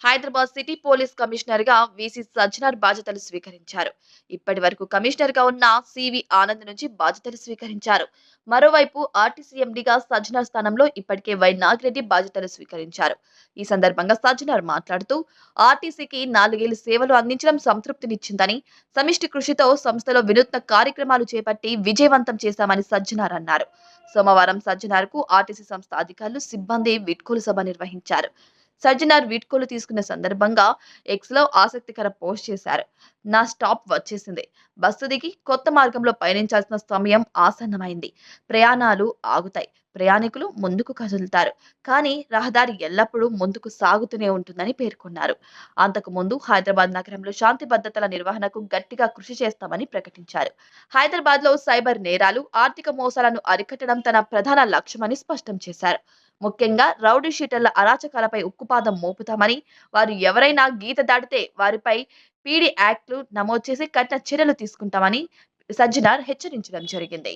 Hyderabad city police commissioner గా VC Sajjanar బాధ్యతలు స్వీకరించారు. ఇప్పటి వరకు కమిషనర్ గా ఉన్న సివి ఆనంద్ నుంచి బాధ్యతలు స్వీకరించారు. మరోవైపు ఆర్టీసీ ఎండీగా సజ్జనార్ స్థానంలో ఇప్పటికే వై నాగిరెడ్డి బాధ్యతలు స్వీకరించారు. ఈ సందర్భంగా సజ్జనార్ మాట్లాడుతూ ఆర్టీసీకి 4 ఏళ్లు సేవలు అందించడం సంతృప్తినిచ్చిందని, సమిష్టి కృషితో సంస్థలో వినూత్న కార్యక్రమాలు చేపట్టి విజయవంతం చేశామని సజ్జనార్ అన్నారు. సోమవారం సజ్జనార్ కు ఆర్టీసీ సంస్థ అధికారులు, సిబ్బంది వీడ్కోలు సభ నిర్వహించారు. సజ్జనార్ వీడ్కోలు తీసుకున్న సందర్భంగా ఎక్స్ లో ఆసక్తికర పోస్ట్ చేశారు. నా స్టాప్ వచ్చేసింది. బస్సు దిగి కొత్త మార్గంలో పయనించాల్సిన సమయం ఆసన్నమైంది. ప్రయాణాలు ఆగుతాయి. ప్రయాణికులు ముందుకు కదులుతారు. కానీ రహదారి ఎల్లప్పుడూ ముందుకు సాగుతూనే ఉంటుందని పేర్కొన్నారు. అంతకు ముందు హైదరాబాద్ నగరంలో శాంతి భద్రతల నిర్వహణకు గట్టిగా కృషి చేస్తామని ప్రకటించారు. హైదరాబాద్ లో సైబర్ నేరాలు, ఆర్థిక మోసాలను అరికట్టడం తన ప్రధాన లక్ష్యమని స్పష్టం చేశారు. ముఖ్యంగా రౌడీ షీటర్ల అరాచకాలపై ఉక్కుపాదం మోపుతామని, వారు ఎవరైనా గీత దాటితే వారిపై పీడీ యాక్ట్లు నమోదు చేసి కఠిన చర్యలు తీసుకుంటామని సజ్జనార్ హెచ్చరించడం జరిగింది.